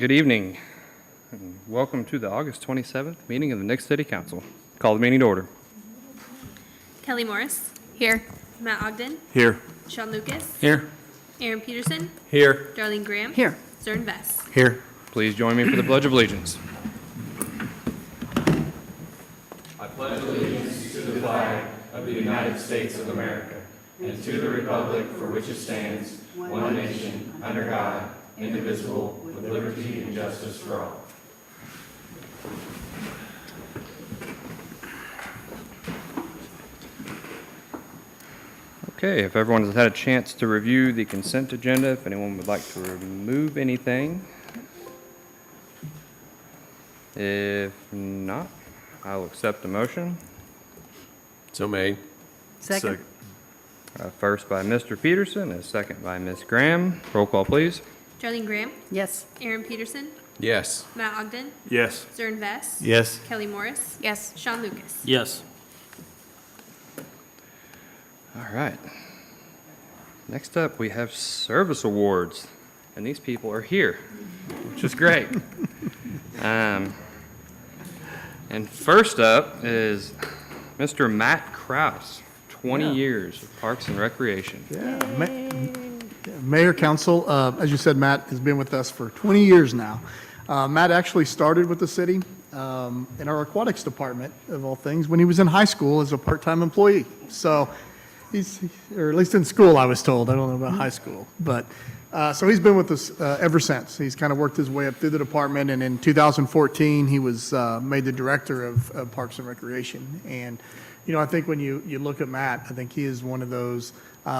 Good evening, and welcome to the August 27th meeting of the Nixa City Council. Call the meeting to order. Kelly Morris. Here. Matt Ogden. Here. Sean Lucas. Here. Aaron Peterson. Here. Darlene Graham. Here. Zern Vess. Here. Please join me for the Pledge of Allegiance. I pledge allegiance to the flag of the United States of America and to the republic for which it stands, one nation, under God, indivisible, with liberty and justice for all. Okay, if everyone has had a chance to review the consent agenda, if anyone would like to remove anything. If not, I'll accept the motion. So made. Second. First by Mr. Peterson, and second by Ms. Graham. Roll call, please. Darlene Graham. Yes. Aaron Peterson. Yes. Matt Ogden. Yes. Zern Vess. Yes. Kelly Morris. Yes. Sean Lucas. Yes. All right. Next up, we have service awards, and these people are here, which is great. And first up is Mr. Matt Krause, 20 years of Parks and Recreation. Mayor, Council, as you said, Matt has been with us for 20 years now. Matt actually started with the city in our aquatics department, of all things, when he was in high school as a part-time employee. So or at least in school, I was told. I don't know about high school. But so he's been with us ever since. He's kind of worked his way up through the department, and in 2014, he was made the director of Parks and Recreation. And, you know, I think when you look at Matt, I think he is one of those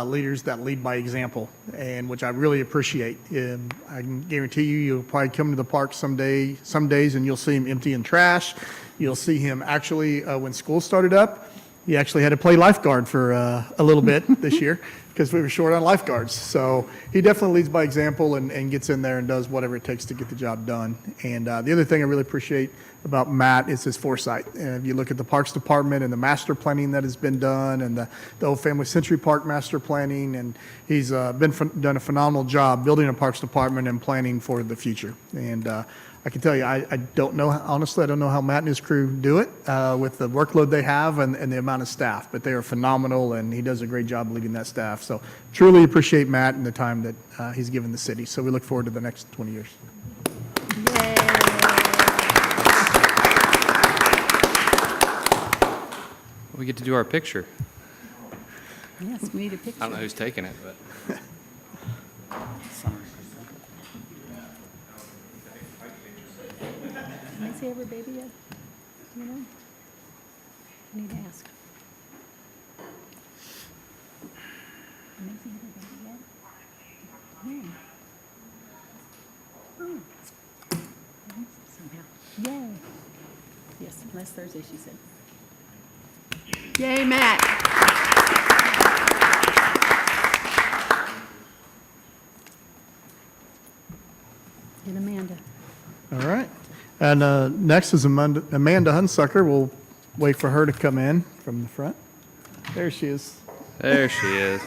leaders that lead by example, and which I really appreciate. I can guarantee you'll probably come to the park some days, and you'll see him emptying trash. You'll see him actually, when school started up, he actually had to play lifeguard for a little bit this year because we were short on lifeguards. So he definitely leads by example and gets in there and does whatever it takes to get the job done. And the other thing I really appreciate about Matt is his foresight. And if you look at the Parks Department and the master planning that has been done, and the Old Family Century Park master planning, and he's done a phenomenal job building a Parks Department and planning for the future. And I can tell you, I don't know, honestly, I don't know how Matt and his crew do it with the workload they have and the amount of staff, but they are phenomenal, and he does a great job leading that staff. So truly appreciate Matt and the time that he's given the city. So we look forward to the next 20 years. Yay. We get to do our picture. Yes, we need a picture. I don't know who's taking it, but. Can I see every baby yet? You know? I need to ask. Can I see every baby yet? Yeah. Oh. Somehow. Yay. Yes, last Thursday she said. Yay, Matt. And Amanda. All right. And next is Amanda Hunsucker. We'll wait for her to come in from the front. There she is. There she is.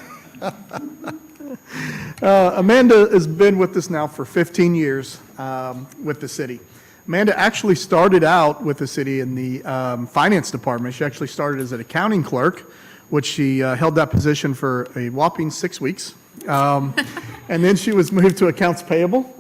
Amanda has been with us now for 15 years with the city. Amanda actually started out with the city in the finance department. She actually started as an accounting clerk, which she held that position for a whopping 6 weeks. And then she was moved to accounts payable.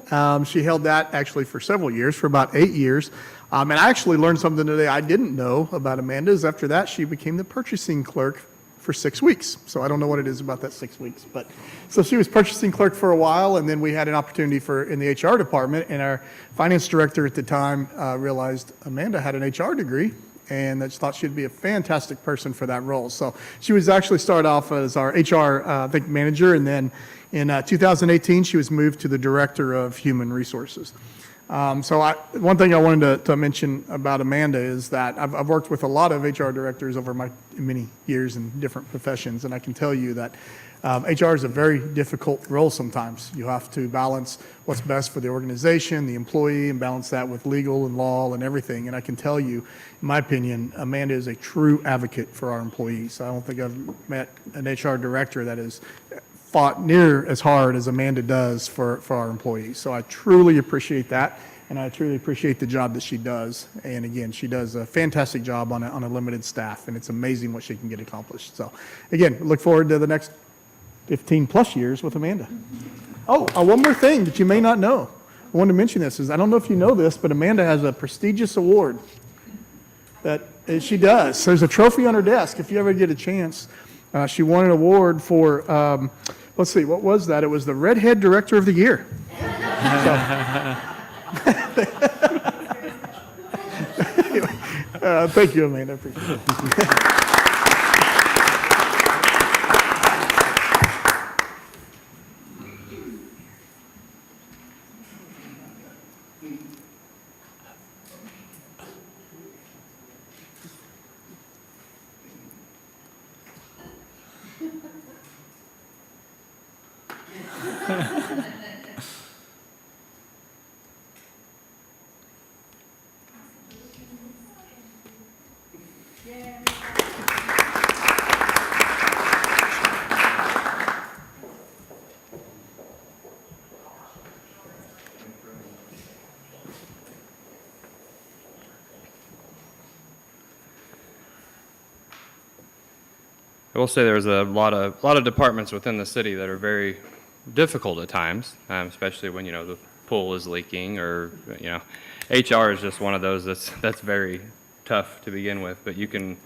She held that actually for several years, for about 8 years. And I actually learned something today I didn't know about Amanda. Is after that, she became the purchasing clerk for 6 weeks. So I don't know what it is about that 6 weeks. But so she was purchasing clerk for a while, and then we had an opportunity in the HR department, and our finance director at the time realized Amanda had an HR degree, and I just thought she'd be a fantastic person for that role. So she was actually started off as our HR manager, and then in 2018 she was moved to the director of human resources. One thing I wanted to mention about Amanda is that I've worked with a lot of HR directors over my many years in different professions, and I can tell you that HR is a very difficult role sometimes. You have to balance what's best for the organization, the employee, and balance that with legal and law and everything. And I can tell you, in my opinion, Amanda is a true advocate for our employees. I don't think I've met an HR director that is fought near as hard as Amanda does for our employees. So I truly appreciate that, and I truly appreciate the job that she does. And again, she does a fantastic job on a limited staff, and it's amazing what she can get accomplished. So again, look forward to the next 15-plus years with Amanda. Oh, one more thing that you may not know. I wanted to mention this, is I don't know if you know this, but Amanda has a prestigious award that she does. There's a trophy on her desk if you ever get a chance. She won an award for, let's see, what was that? It was the Redhead Director of the Year. Thank you, Amanda. I appreciate it. I will say there's a lot of departments within the city that are very difficult at times, especially when, the pool is leaking or, HR is just one of those that's very tough to begin with. But you can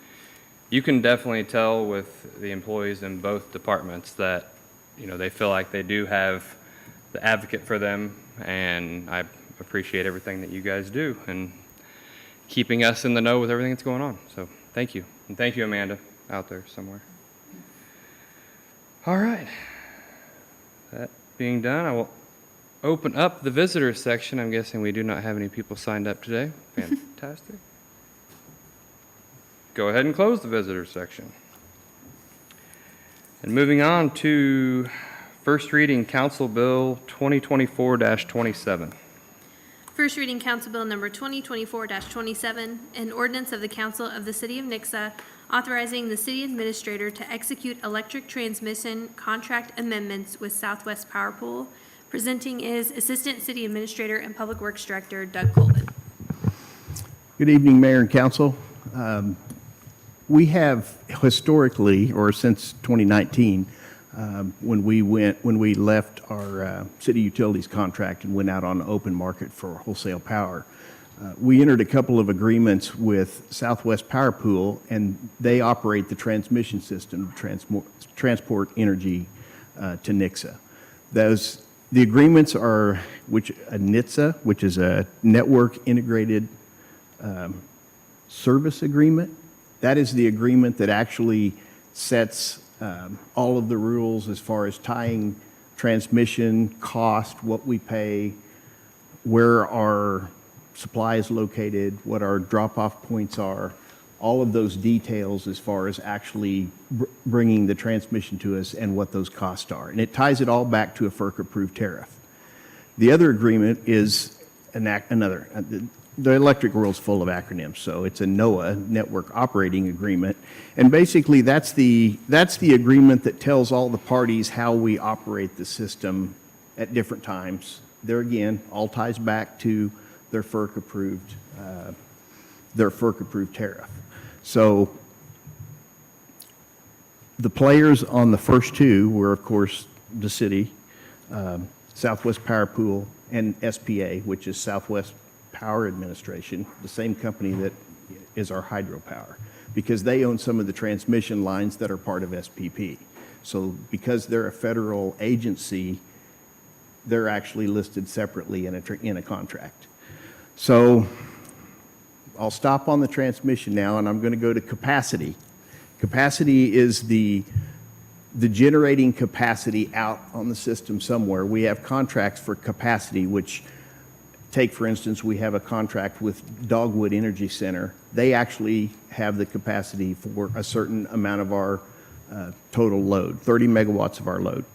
definitely tell with the employees in both departments that, they feel like they do have the advocate for them, and I appreciate everything that you guys do and keeping us in the know with everything that's going on. So thank you. And thank you, Amanda, out there somewhere. All right. That being done, I will open up the visitors section. I'm guessing we do not have any people signed up today. Fantastic. Go ahead and close the visitors section. And moving on to first reading Council Bill 2024-27. First reading Council Bill number 2024-27, an ordinance of the Council of the City of Nixa authorizing the city administrator to execute electric transmission contract amendments with Southwest Power Pool. Presenting is Assistant City Administrator and Public Works Director Doug Colvin. Good evening, Mayor and Council. We have historically, or since 2019, when we left our city utilities contract and went out on the open market for wholesale power, we entered a couple of agreements with Southwest Power Pool, and they operate the transmission system to transport energy to Nixa. The agreements are a NITSA, which is a Network Integrated Service Agreement. That is the agreement that actually sets all of the rules as far as tying transmission, cost, what we pay, where our supply is located, what our drop-off points are, all of those details as far as actually bringing the transmission to us and what those costs are. And it ties it all back to a FERC-approved tariff. The other agreement is the electric world's full of acronyms, so it's a NOAA, Network Operating Agreement. And basically that's the agreement that tells all the parties how we operate the system at different times. There again, all ties back to their FERC-approved tariff. So the players on the first two were, of course, the city, Southwest Power Pool, and SPA, which is Southwest Power Administration, the same company that is our hydropower, because they own some of the transmission lines that are part of SPP. So because they're a federal agency, they're actually listed separately in a contract. So I'll stop on the transmission now, and I'm going to go to capacity. Capacity is the generating capacity out on the system somewhere. We have contracts for capacity, which take, for instance, we have a contract with Dogwood Energy Center. They actually have the capacity for a certain amount of our total load, 30 megawatts of our load.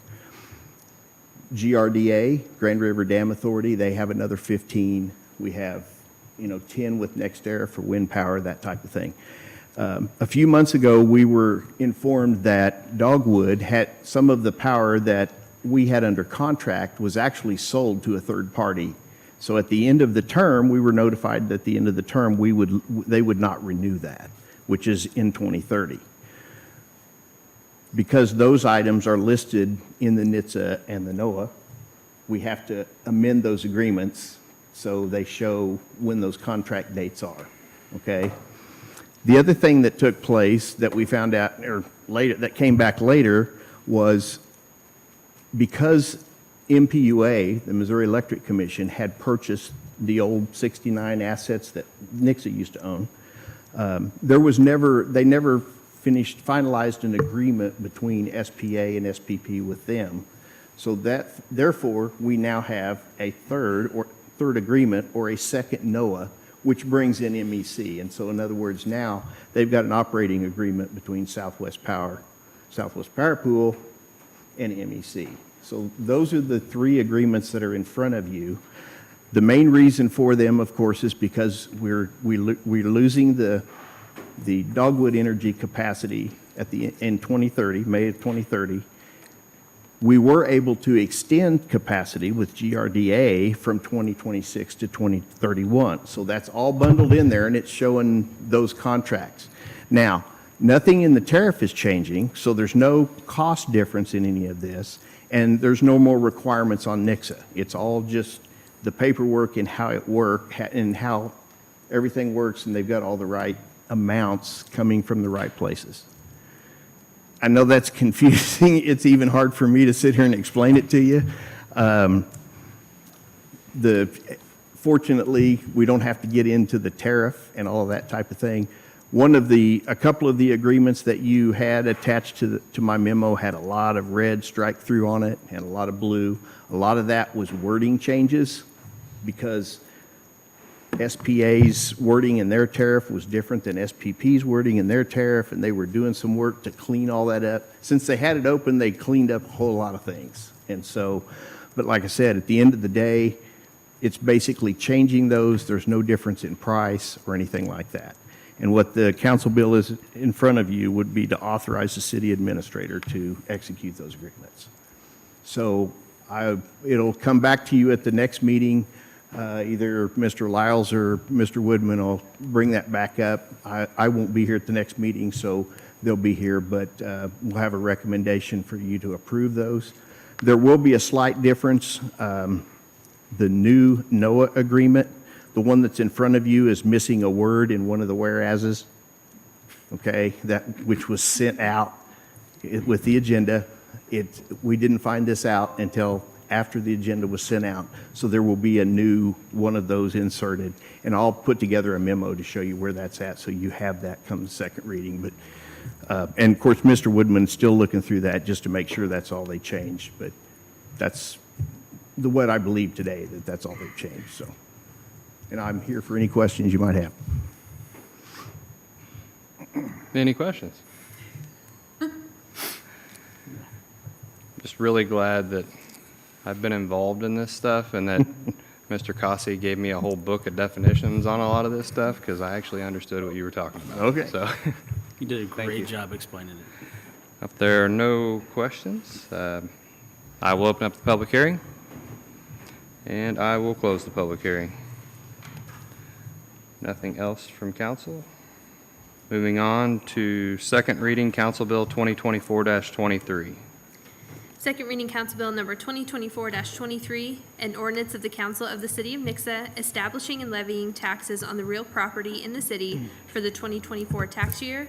GRDA, Grand River Dam Authority, they have another 15. We have, 10 with NextEra for wind power, that type of thing. A few months ago, we were informed that Dogwood had some of the power that we had under contract was actually sold to a third party. So at the end of the term, we were notified that at the end of the term, they would not renew that, which is in 2030. Because those items are listed in the Nixa and the NOAA, we have to amend those agreements so they show when those contract dates are, okay? The other thing that took place that we found out, or later, that came back later, was because MPUA, the Missouri Electric Commission, had purchased the old 69 assets that Nixa used to own, they never finalized an agreement between SPA and SPP with them. So that, therefore, we now have a third agreement or a second NOAA, which brings in MEC. And so in other words, now they've got an operating agreement between Southwest Power Pool, and MEC. So those are the three agreements that are in front of you. The main reason for them, of course, is because we're losing the Dogwood energy capacity in 2030, May of 2030. We were able to extend capacity with GRDA from 2026 to 2031. So that's all bundled in there, and it's showing those contracts. Now, nothing in the tariff is changing, so there's no cost difference in any of this, and there's no more requirements on Nixa. It's all just the paperwork and how it works and how everything works, and they've got all the right amounts coming from the right places. I know that's confusing. It's even hard for me to sit here and explain it to you. Fortunately, we don't have to get into the tariff and all of that type of thing. A couple of the agreements that you had attached to my memo had a lot of red strike through on it and a lot of blue. A lot of that was wording changes because SPA's wording in their tariff was different than SPP's wording in their tariff, and they were doing some work to clean all that up. Since they had it open, they cleaned up a whole lot of things. And so, but like I said, at the end of the day, it's basically changing those. There's no difference in price or anything like that. And what the council bill is in front of you would be to authorize the city administrator to execute those agreements. So it'll come back to you at the next meeting. Either Mr. Lyles or Mr. Woodman will bring that back up. I won't be here at the next meeting, so they'll be here, but we'll have a recommendation for you to approve those. There will be a slight difference. The new NOAA agreement, the one that's in front of you is missing a word in one of the whereases, okay, which was sent out with the agenda. We didn't find this out until after the agenda was sent out. So there will be a new one of those inserted, and I'll put together a memo to show you where that's at so you have that come the second reading. But and of course, Mr. Woodman's still looking through that just to make sure that's all they changed. But that's what I believe today, that's all they've changed. So, and I'm here for any questions you might have. Any questions? Just really glad that I've been involved in this stuff and that Mr. Cossey gave me a whole book of definitions on a lot of this stuff because I actually understood what you were talking about. Okay. So You did a you. great job explaining it. if there are no questions, I will open up the public hearing and I will close the public hearing. Nothing else from council? Moving on to second reading, Council Bill 2024-23. Second reading Council Bill number 2024-23, an ordinance of the Council of the City of Nixa establishing and levying taxes on the real property in the city for the 2024 tax year.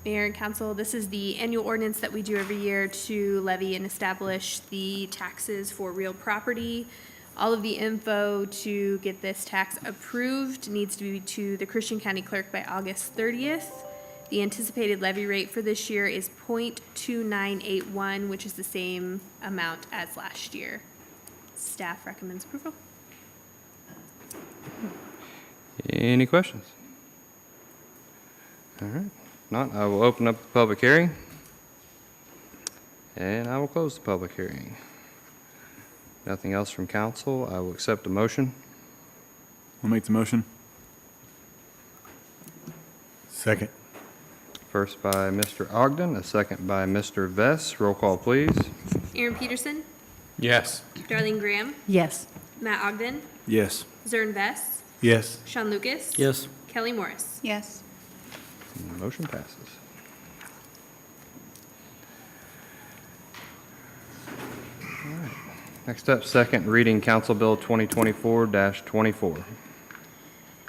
Mayor and Council, this is the annual ordinance that we do every year to levy and establish the taxes for real property. All of the info to get this tax approved needs to be to the Christian County Clerk by August 30th. The anticipated levy rate for this year is .2981, which is the same amount as last year. Staff recommends approval. Any questions? All right. Not, I will open up the public hearing. And I will close the public hearing. Nothing else from council. I will accept a motion. I'll make the motion. Second. First by Mr. Ogden, a second by Mr. Vess. Roll call, please. Aaron Peterson, Yes. Darlene Graham, Yes. Matt Ogden, Yes. Zern Vess, Yes. Sean Lucas. Yes. Kelly Morris. Yes. Motion passes. All right. Next up, second reading Council Bill 2024-24.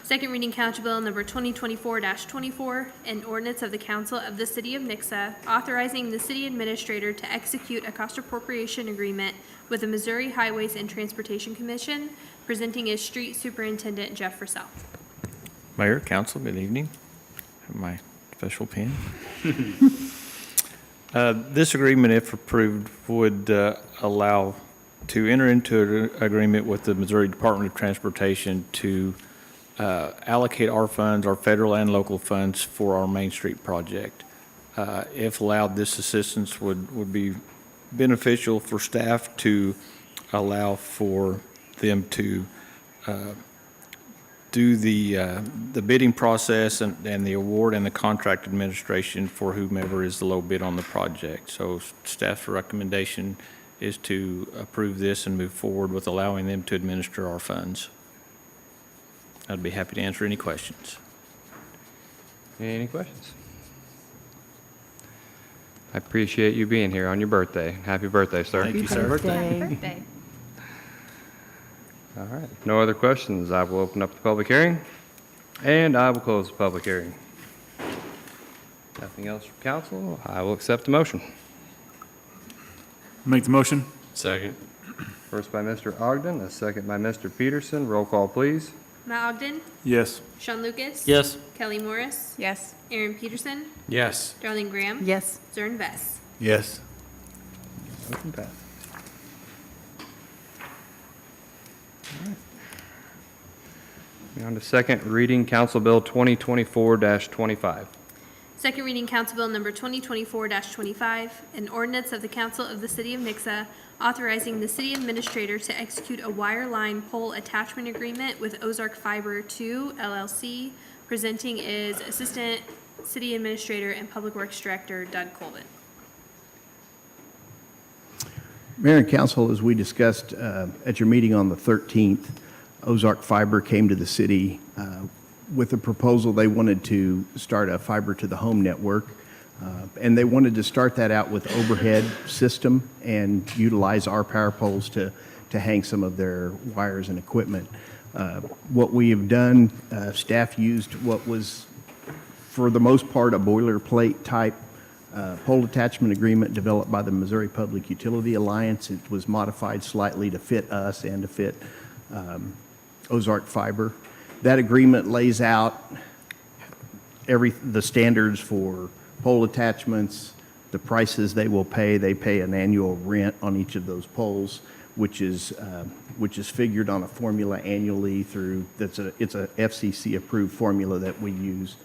Second reading Council Bill number 2024-24, an ordinance of the Council of the City of Nixa authorizing the city administrator to execute a cost appropriation agreement with the Missouri Highways and Transportation Commission, presenting as Street Superintendent Jeff Purcell. Mayor, council, good evening. Have my special pen. This agreement, if approved, would allow to enter into an agreement with the Missouri Department of Transportation to allocate our funds, our federal and local funds, for our Main Street project. If allowed, this assistance would be beneficial for staff to allow for them to do the bidding process and the award and the contract administration for whomever is the low bid on the project. So staff's recommendation is to approve this and move forward with allowing them to administer our funds. I'd be happy to answer any questions. Any questions? I appreciate you being here on your birthday. Happy birthday, sir. Thank you, sir. Birthday. All right, if no other questions, I will open up the public hearing, and I will close the public hearing. Nothing else from council, I will accept the motion. Make the motion. Second. First by Mr. Ogden, a second by Mr. Peterson. Roll call, please. Matt Ogden, Yes. Sean Lucas. Yes. Kelly Morris, Yes. Aaron Peterson, Yes. Darlene Graham. Yes. Zern Vess. Yes. Motion passed. All right. Moving on to second reading, Council Bill 2024-25. Second reading Council Bill number 2024-25, an ordinance of the Council of the City of Nixa authorizing the city administrator to execute a wireline pole attachment agreement with Ozark Fiber II LLC, presenting is Assistant City Administrator and Public Works Director Doug Colvin. Mayor and council, as we discussed at your meeting on the 13th, Ozark Fiber came to the city with a proposal. They wanted to start a fiber to the home network, and they wanted to start that out with overhead system and utilize our power poles to hang some of their wires and equipment. What we have done, staff used what was, for the most part, a boilerplate type pole attachment agreement developed by the Missouri Public Utility Alliance. It was modified slightly to fit us and to fit Ozark Fiber. That agreement lays out the standards for pole attachments, the prices they will pay. They pay an annual rent on each of those poles, which is figured on a formula annually through, it's a FCC approved formula that we use.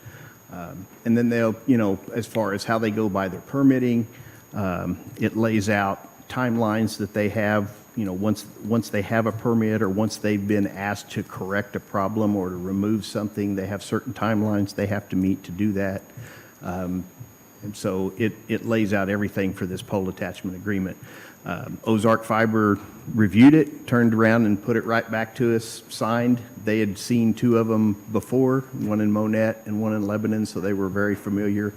And then they'll, as far as how they go by their permitting, it lays out timelines that they have, once they have a permit or once they've been asked to correct a problem or to remove something, they have certain timelines they have to meet to do that. And so it lays out everything for this pole attachment agreement. Ozark Fiber reviewed it, turned around and put it right back to us, signed. They had seen two of them before, one in Monette and one in Lebanon, so they were very familiar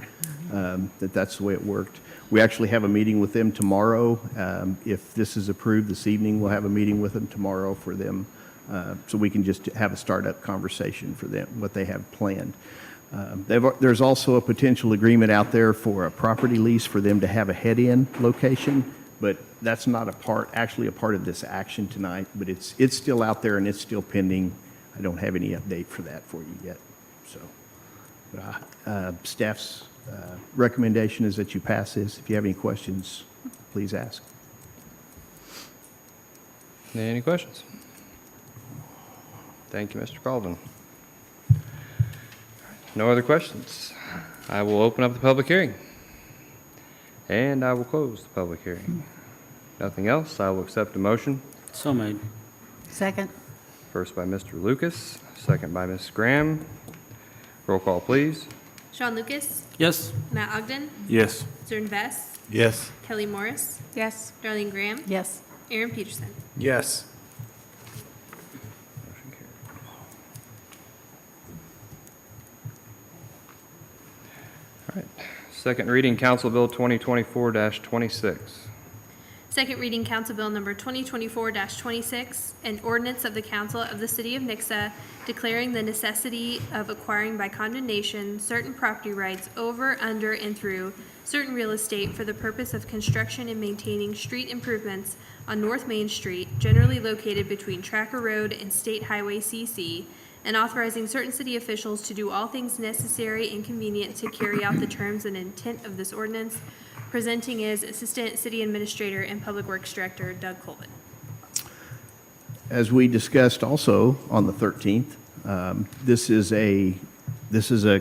that's the way it worked. We actually have a meeting with them tomorrow. If this is approved this evening, we'll have a meeting with them tomorrow for them, so we can just have a startup conversation for them, what they have planned. There's also a potential agreement out there for a property lease for them to have a head-in location, but that's not actually a part of this action tonight, but it's still out there and it's still pending. I don't have any update for that for you yet. So, staff's recommendation is that you pass this. If you have any questions, please ask. Any questions? Thank you, Mr. Colvin. No other questions. I will open up the public hearing. And I will close the public hearing. Nothing else, I will accept a motion. So made. Second. First by Mr. Lucas, second by Ms. Graham. Roll call, please. Sean Lucas, Yes. Matt Ogden, Yes. Zern Vest, Yes. Kelly Morris, Yes. Darlene Graham, Yes. Aaron Peterson. Yes. Second reading, Council Bill 2024-26. Second reading, Council Bill number 2024-26, an ordinance of the Council of the City of Nixa declaring the necessity of acquiring by condemnation certain property rights over, under, and through certain real estate for the purpose of construction and maintaining street improvements on North Main Street, generally located between Tracker Road and State Highway CC, and authorizing certain city officials to do all things necessary and convenient to carry out the terms and intent of this ordinance. Presenting is Assistant City Administrator and Public Works Director Doug Colvin. As we discussed also on the 13th, this is a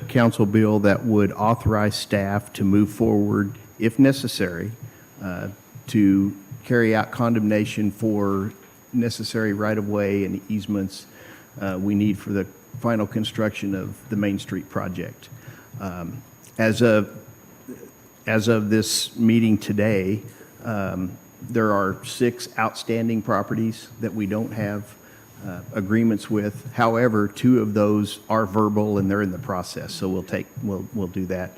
council bill that would authorize staff to move forward, if necessary, to carry out condemnation for necessary right-of-way and easements we need for the final construction of the Main Street project. As of this meeting today, there are 6 outstanding properties that we don't have agreements with. However, 2 of those are verbal and they're in the process, so we'll do that.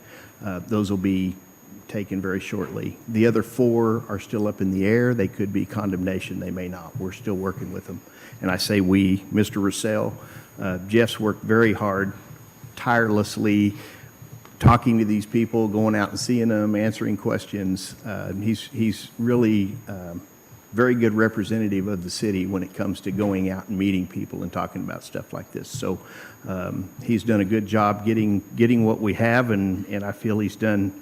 Those will be taken very shortly. The other 4 are still up in the air. They could be condemnation, they may not. We're still working with them. And I say we, Mr. Russell, Jeff's worked very hard, tirelessly, talking to these people, going out and seeing them, answering questions. He's really very good representative of the city when it comes to going out and meeting people and talking about stuff like this. So he's done a good job getting what we have, and I feel he's done,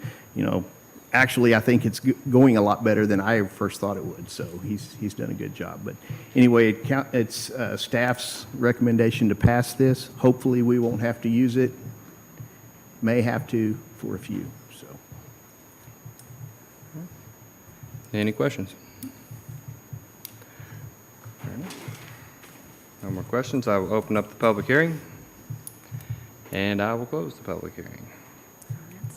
actually I think it's going a lot better than I first thought it would. So he's done a good job. But anyway, it's staff's recommendation to pass this. Hopefully we won't have to use it. May have to for a few, so. Any questions? No more questions. I will open up the public hearing, and I will close the public hearing.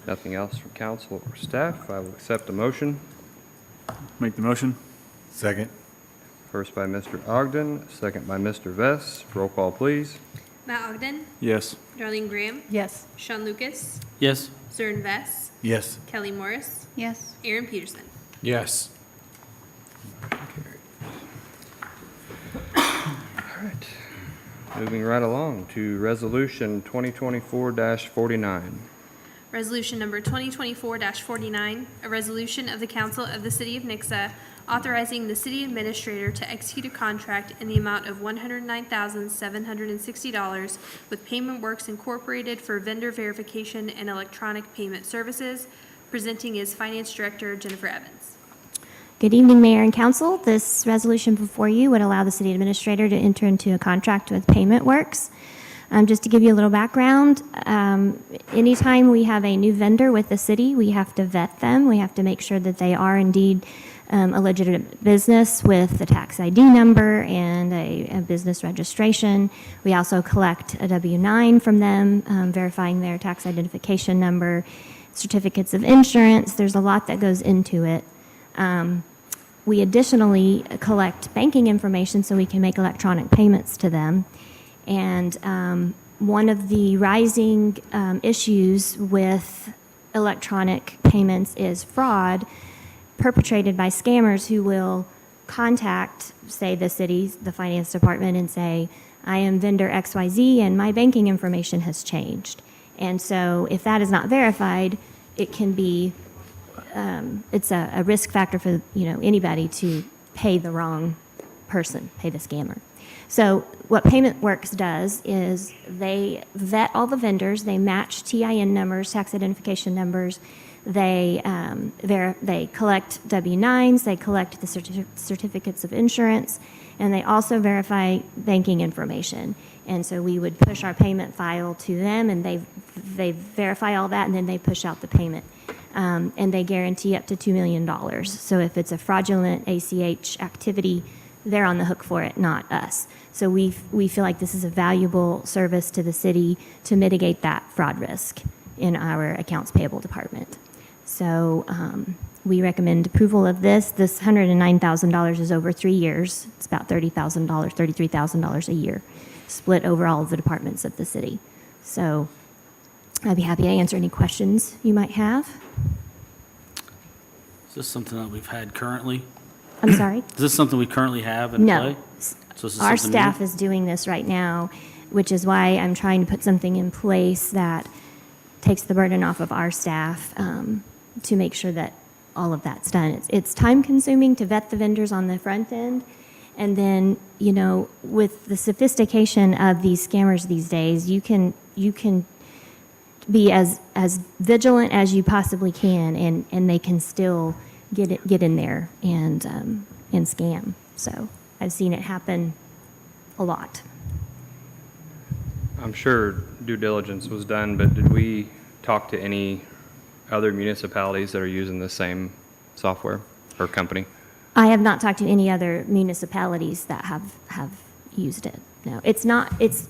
Nothing else from council or staff. I will accept a motion. Make the motion. Second. First by Mr. Ogden, second by Mr. Vest. Roll call, please. Matt Ogden, Yes. Darlene Graham, Yes. Sean Lucas, Yes. Zern Vest, Yes. Kelly Morris, Yes. Aaron Peterson. Yes. Moving right along to Resolution 2024-49. Resolution number 2024-49, a resolution of the Council of the City of Nixa authorizing the city administrator to execute a contract in the amount of $109,760 with Payment Works Incorporated for vendor verification and electronic payment services. Presenting is Finance Director Jennifer Evans. Good evening, Mayor and Council. This resolution before you would allow the city administrator to enter into a contract with Payment Works. Just to give you a little background, anytime we have a new vendor with the city, we have to vet them. We have to make sure that they are indeed a legitimate business with a tax ID number and a business registration. We also collect a W-9 from them, verifying their tax identification number, certificates of insurance. There's a lot that goes into it. We additionally collect banking information so we can make electronic payments to them. And one of the rising issues with electronic payments is fraud perpetrated by scammers who will contact, say, the city's, the finance department and say, I am vendor XYZ and my banking information has changed. And so if that is not verified, it can be, it's a risk factor for, anybody to pay the wrong person, pay the scammer. So what Payment Works does is they vet all the vendors, they match TIN numbers, tax identification numbers, they collect W-9s, they collect the certificates of insurance, and they also verify banking information. And so we would push our payment file to them, and they verify all that, and then they push out the payment. And they guarantee up to $2 million. So if it's a fraudulent ACH activity, they're on the hook for it, not us. So we feel like this is a valuable service to the city to mitigate that fraud risk. in our accounts payable department. So we recommend approval of this. This $109,000 is over 3 years. It's about $30,000, $33,000 a year, split over all of the departments of the city. So I'd be happy to answer any questions you might have. Is this something that we've had currently? I'm sorry? Is this something we currently have in No. play? So this is Our something new? staff is doing this right now, which is why I'm trying to put something in place that takes the burden off of our staff to make sure that all of that's done. It's time consuming to vet the vendors on the front end. And then, you know, with the sophistication of these scammers these days, you can be as vigilant as you possibly can, and they can still get in there and scam. So I've seen it happen a lot. I'm sure due diligence was done, but did we talk to any other municipalities that are using the same software or company? I have not talked to any other municipalities that have used it. No, it's not. It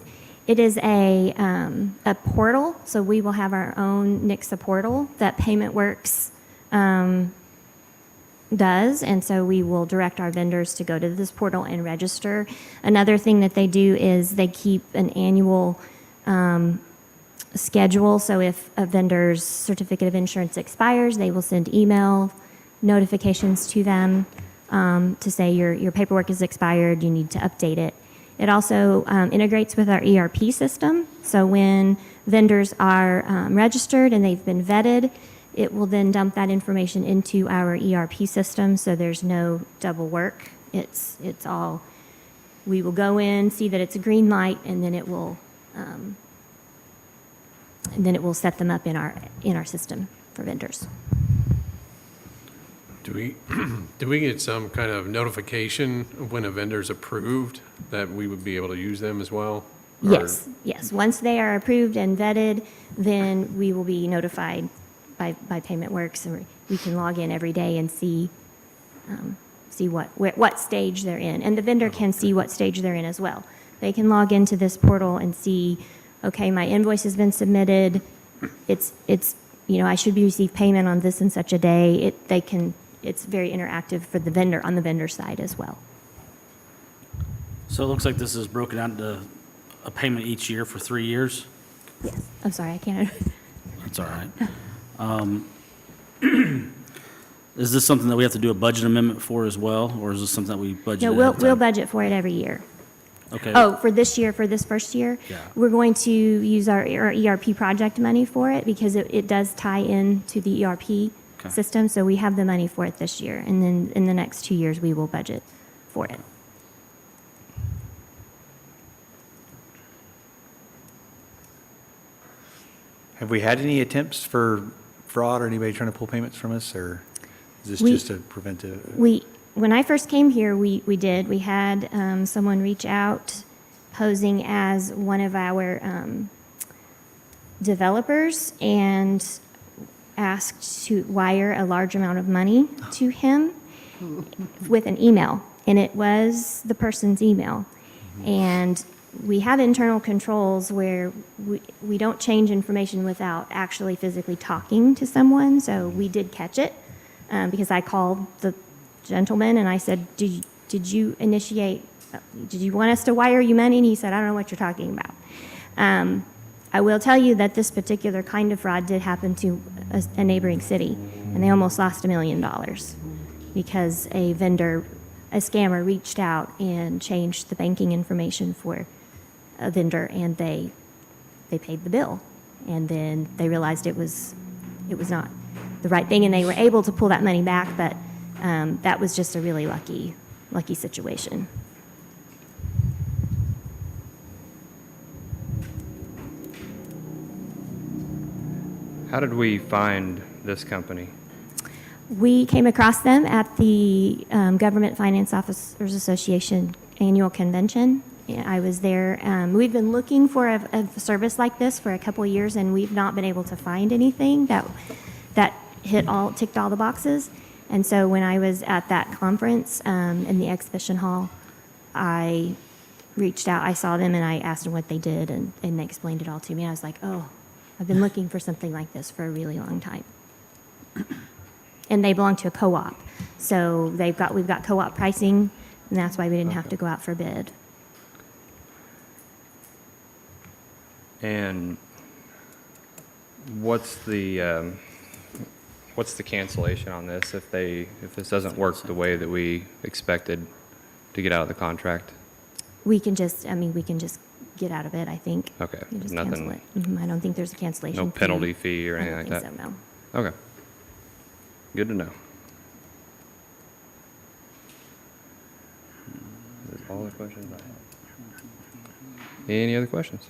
is a portal. So we will have our own Nixa portal that PaymentWorks does, and so we will direct our vendors to go to this portal and register. Another thing that they do is they keep an annual schedule. So if a vendor's certificate of insurance expires, they will send email notifications to them to say your paperwork is expired, you need to update it. It also integrates with our ERP system. So when vendors are registered and they've been vetted, it will then dump that information into our ERP system, so there's no double work. It's all, we will go in, see that it's a green light, and then it will set them up in our system for vendors. Do we get some kind of notification when a vendor's approved that we would be able to use them as well? Or- Yes. Once they are approved and vetted, then we will be notified by PaymentWorks, and we can log in every day and see what stage they're in. And the vendor can see what stage they're in as well. They can log into this portal and see, okay, my invoice has been submitted. It's I should be received payment on this and such a day. It's very interactive for the vendor on the vendor side as well. So it looks like this is broken out into a payment each year for 3 years? Yes. I'm sorry, I can't. That's all right. Is this something that we have to do a budget amendment for as well, or is this something that we budget? No, ahead of we'll time? budget for it every year. Okay. Oh, for this year, for this first year? Yeah. We're going to use our ERP project money for it because it does tie in to the ERP Okay. system. So we have the money for it this year. And then in the next 2 years, we will budget for it. Have we had any attempts for fraud or anybody trying to pull payments from us, or is this We- just a preventive? When I first came here, we did. We had someone reach out posing as one of our developers and asked to wire a large amount of money to him with an email. And it was the person's email. And we have internal controls where we don't change information without actually physically talking to someone. So we did catch it because I called the gentleman and I said, did you want us to wire you money? And he said, I don't know what you're talking about. I will tell you that this particular kind of fraud did happen to a neighboring city, and they almost lost $1 million because a scammer reached out and changed the banking information for a vendor, and they paid the bill. And then they realized it was not the right thing, and they were able to pull that money back, but that was just a really lucky situation. How did we find this company? We came across them at the Government Finance Officers Association annual convention. I was there. We've been looking for a service like this for a couple of years, and we've not been able to find anything that ticked all the boxes. And so when I was at that conference in the exhibition hall, I reached out. I saw them, and I asked them what they did, and they explained it all to me. I was like, oh, I've been looking for something like this for a really long time. And they belong to a co-op. So we've got co-op pricing, and that's why we didn't have to go out for bid. And what's the cancellation on this if this doesn't work the way that we expected to get out of the contract? We can just get out of it, I think. Okay, We just nothing- cancel it. I don't think there's a cancellation No fee. penalty fee or I anything don't like think that? so, no. Okay. Good to know. That's all the questions I have. Any other questions?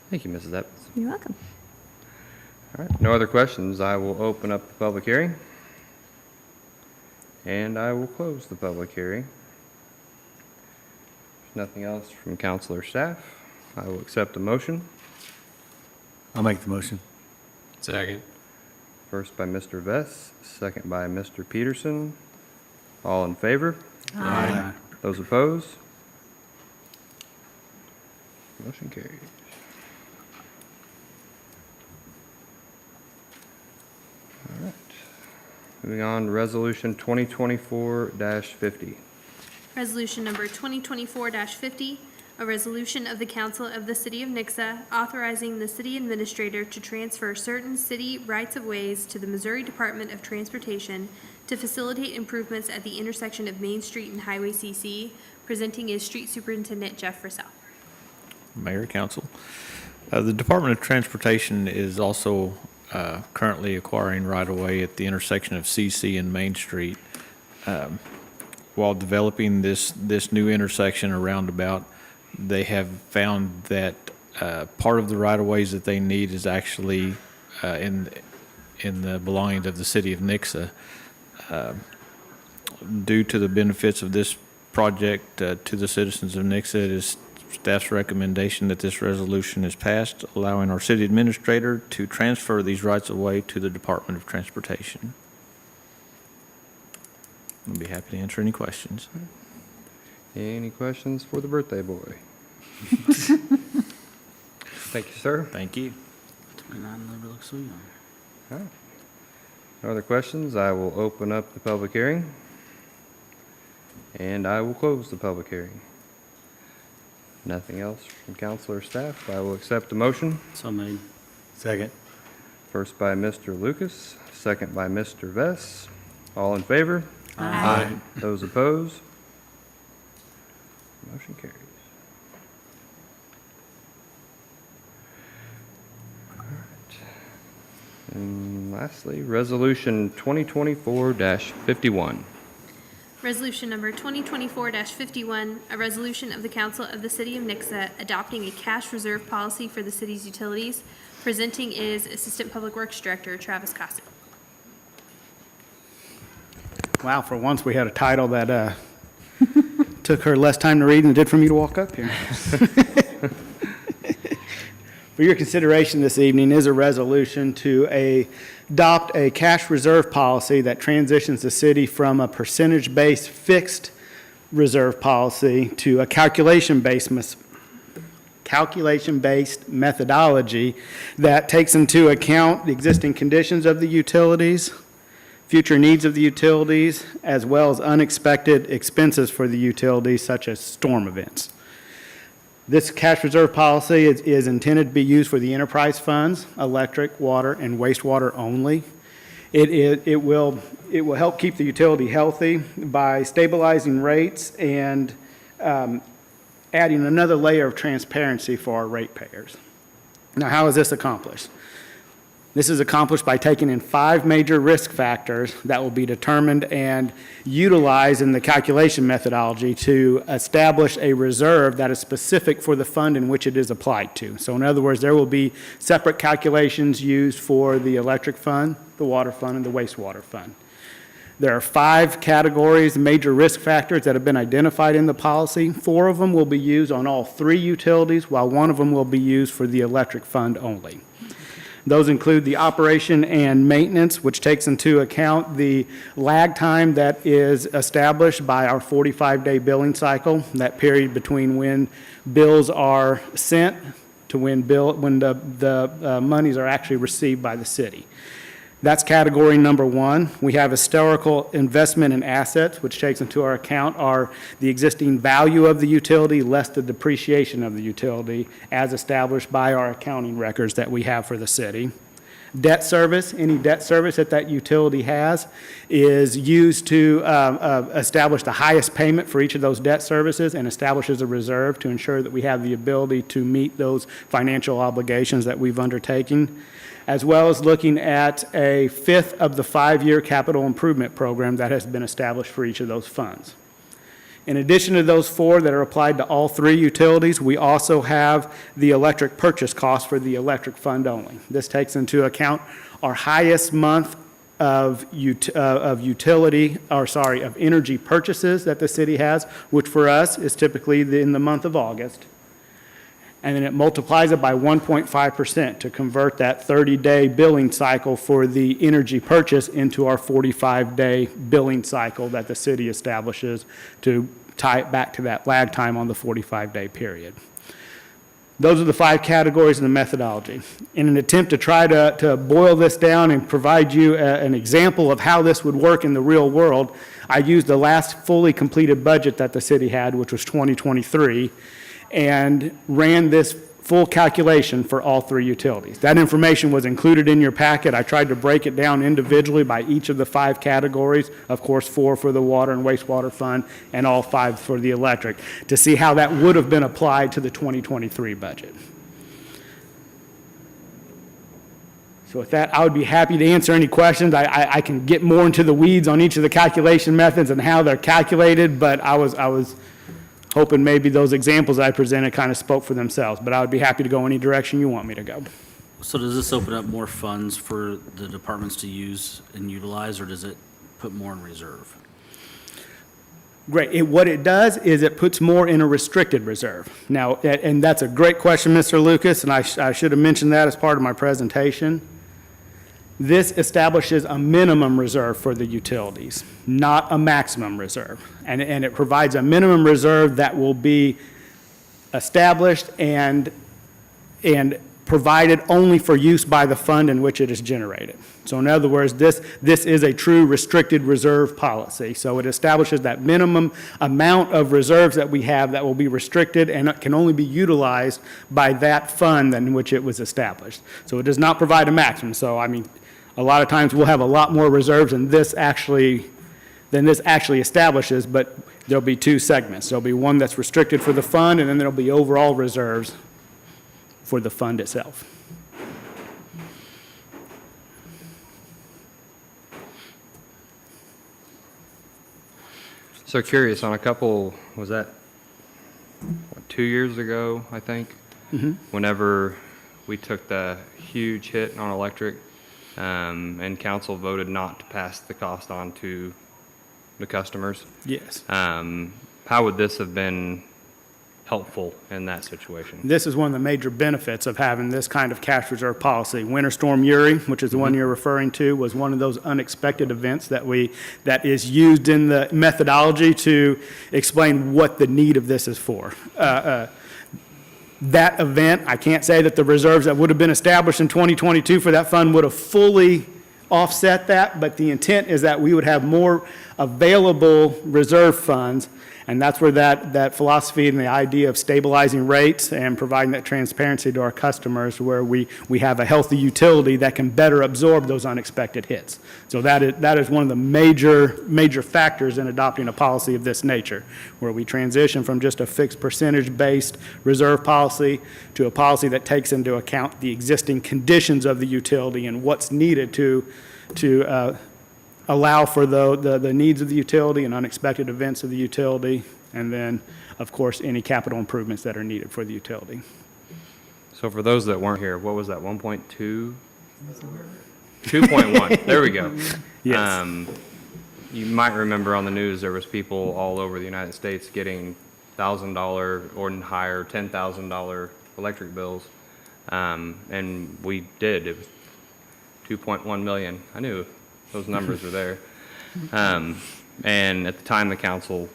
Thank you, Mrs. Evans. You're welcome. All right, no other questions. I will open up the public hearing. And I will close the public hearing. If nothing else from council or staff, I will accept a motion. I'll make the motion. Second. First by Mr. Vess, second by Mr. Peterson. All in favor? Aye. Those opposed? Motion carries. All right. Moving on to Resolution 2024-50. Resolution number 2024-50, a resolution of the Council of the City of Nixa authorizing the city administrator to transfer certain city rights-of-ways to the Missouri Department of Transportation to facilitate improvements at the intersection of Main Street and Highway CC. Presenting is Street Superintendent Jeff Russell. Mayor, Council. The Department of Transportation is also currently acquiring right-of-way at the intersection of CC and Main Street. While developing this new intersection or roundabout, they have found that part of the right-of-ways that they need is actually in the belonging of the city of Nixa. Due to the benefits of this project to the citizens of Nixa, it is staff's recommendation that this resolution is passed, allowing our city administrator to transfer these rights-of-way to the Department of Transportation. I'll be happy to answer any questions. Any questions for the birthday boy? Thank you, sir. Thank you. 29 never looks so young. All right. No other questions? I will open up the public hearing. And I will close the public hearing. Nothing else from council or staff. I will accept the motion. So made. Second. First by Mr. Lucas, second by Mr. Vess. All in favor? Aye. Those opposed? Motion carries. All right. And lastly, Resolution 2024-51. Resolution number 2024-51, a resolution of the Council of the City of Nixa adopting a cash reserve policy for the city's utilities. Presenting is Assistant Public Works Director Travis Cossett. Wow, for once we had a title that took her less time to read than it did for me to walk up here. For your consideration this evening is a resolution to adopt a cash reserve policy that transitions the city from a percentage-based fixed reserve policy to a calculation-based methodology that takes into account the existing conditions of the utilities, future needs of the utilities, as well as unexpected expenses for the utilities, such as storm events. This cash reserve policy is intended to be used for the enterprise funds, electric, water, and wastewater only. It will help keep the utility healthy by stabilizing rates and adding another layer of transparency for our ratepayers. Now, how is this accomplished? This is accomplished by taking in 5 major risk factors that will be determined and utilized in the calculation methodology to establish a reserve that is specific for the fund in which it is applied to. So in other words, there will be separate calculations used for the electric fund, the water fund, and the wastewater fund. There are 5 categories, major risk factors that have been identified in the policy. 4 of them will be used on all 3 utilities, while 1 of them will be used for the electric fund only. Those include the operation and maintenance, which takes into account the lag time that is established by our 45-day billing cycle, that period between when bills are sent to when the monies are actually received by the city. That's category number one. We have historical investment in assets, which takes into our account the existing value of the utility less the depreciation of the utility as established by our accounting records that we have for the city. Debt service, any debt service that utility has is used to establish the highest payment for each of those debt services and establishes a reserve to ensure that we have the ability to meet those financial obligations that we've undertaken, as well as looking at a fifth of the 5-year capital improvement program that has been established for each of those funds. In addition to those 4 that are applied to all 3 utilities, we also have the electric purchase cost for the electric fund only. This takes into account our highest month of energy purchases that the city has, which for us is typically in the month of August. And then it multiplies it by 1.5% to convert that 30-day billing cycle for the energy purchase into our 45-day billing cycle that the city establishes to tie it back to that lag time on the 45-day period. Those are the 5 categories in the methodology. In an attempt to try to boil this down and provide you an example of how this would work in the real world, I used the last fully completed budget that the city had, which was 2023, and ran this full calculation for all 3 utilities. That information was included in your packet. I tried to break it down individually by each of the 5 categories, of course 4 for the water and wastewater fund and all 5 for the electric, to see how that would have been applied to the 2023 budget. So with that, I would be happy to answer any questions. I can get more into the weeds on each of the calculation methods and how they're calculated, but I was hoping maybe those examples I presented kind of spoke for themselves, but I would be happy to go any direction you want me to go. So does this open up more funds for the departments to use and utilize, or does it put more in reserve? Great. What it does is it puts more in a restricted reserve. Now, and that's a great question, Mr. Lucas, and I should have mentioned that as part of my presentation. This establishes a minimum reserve for the utilities, not a maximum reserve. And it provides a minimum reserve that will be established and provided only for use by the fund in which it is generated. So in other words, this is a true restricted reserve policy. So it establishes that minimum amount of reserves that we have that will be restricted and can only be utilized by that fund in which it was established. So it does not provide a maximum. So I mean, a lot of times we'll have a lot more reserves than this actually establishes, but there'll be 2 segments. There'll be one that's restricted for the fund, and then there'll be overall reserves for the fund itself. So curious, on a couple, was that 2 years ago, I think? Whenever we took the huge hit on electric, and council voted not to pass the cost on to the customers. Yes. How would this have been helpful in that situation? This is one of the major benefits of having this kind of cash reserve policy. Winter Storm Uri, which is the one you're referring to, was one of those unexpected events that is used in the methodology to explain what the need of this is for. That event, I can't say that the reserves that would have been established in 2022 for that fund would have fully offset that, but the intent is that we would have more available reserve funds, and that's where that philosophy and the idea of stabilizing rates and providing that transparency to our customers, where we have a healthy utility that can better absorb those unexpected hits. So that is one of the major factors in adopting a policy of this nature, where we transition from just a fixed percentage-based reserve policy to a policy that takes into account the existing conditions of the utility and what's needed to allow for the needs of the utility and unexpected events of the utility, and then, of course, any capital improvements that are needed for the utility. So for those that weren't here, what was that, 1.2? 2.1, there we go. Yes. You might remember on the news, there was people all over the United States getting $1,000 or higher, $10,000 electric bills. And we did, it was 2.1 million. I knew those numbers were there. And at the time, the council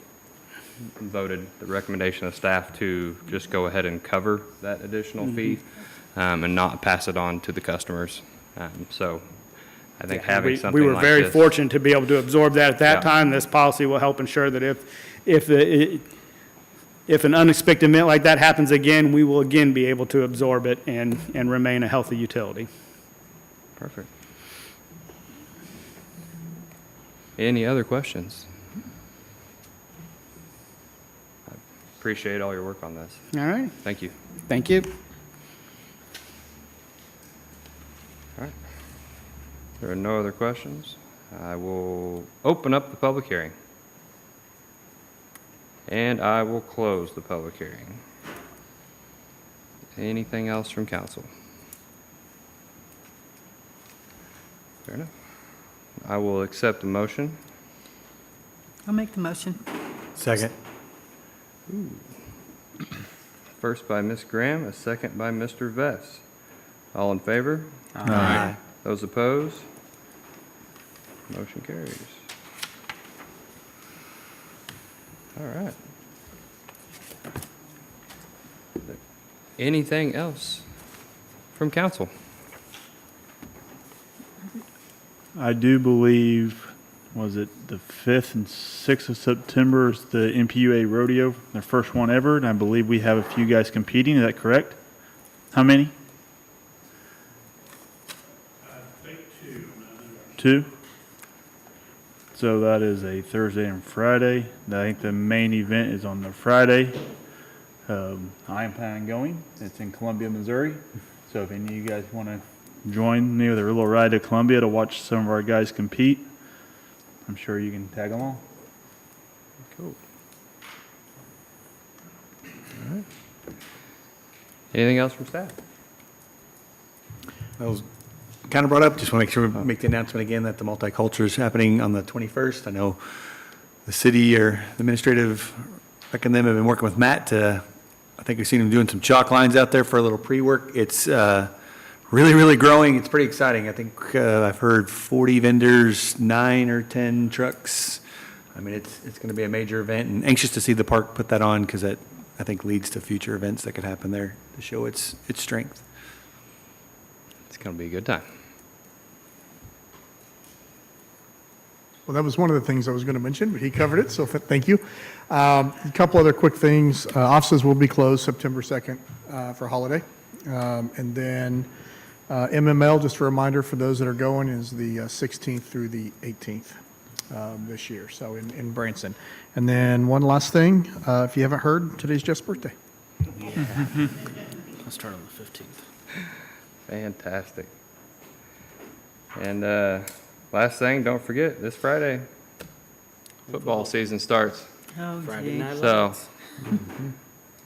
voted the recommendation of staff to just go ahead and cover that additional fee and not pass it on to the customers. So I think having something We were like very this- fortunate to be able to absorb that at that Yeah. time. This policy will help ensure that if an unexpected event like that happens again, we will again be able to absorb it and remain a healthy utility. Perfect. Any other questions? I appreciate all your work on this. All right, Thank you. thank you. All right. There are no other questions. I will open up the public hearing. And I will close the public hearing. Anything else from council? Fair enough. I will accept the motion. I'll make the motion. Second. First by Ms. Graham, a second by Mr. Vest. All in favor? Aye. Those opposed? Motion carries. All right. Anything else from council? I do believe, was it the 5th and 6th of September is the MPUA rodeo, their first one ever, and I believe we have a few guys competing, is that correct? How many? I think 2. 2? So that is a Thursday and Friday. I think the main event is on the Friday. I am planning on going. It's in Columbia, Missouri. So if any of you guys want to join me with a little ride to Columbia to watch some of our guys compete, I'm sure you can tag along. Cool. All right. Anything else from staff? That was kind of brought up, just want to make sure we make the announcement again that the multicultural is happening on the 21st. I know the city or the administrative, Rick and them have been working with Matt to, I think we've seen him doing some chalk lines out there for a little pre-work. It's really, really growing. It's pretty exciting. I think I've heard 40 vendors, 9 or 10 trucks. I mean, it's going to be a major event, and anxious to see the park put that on because that, I think, leads to future events that could happen there to show its strength. It's going to be a good time. Well, that was one of the things I was going to mention, but he covered it, so thank you. A couple other quick things. Offices will be closed September 2nd for holiday. And then MML, just a reminder for those that are going, is the 16th through the 18th this year, so in Branson. And then one last thing, if you haven't heard, today's Jeff's birthday. I'll start on the 15th. Fantastic. And last thing, don't forget, this Friday, football season starts. Oh, Friday gee. night So, lights.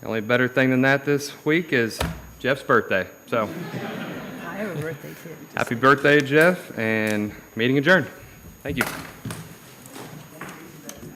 the only better thing than that this week is Jeff's birthday. So, I have a birthday too. happy birthday, Jeff, and meeting adjourned. Thank you.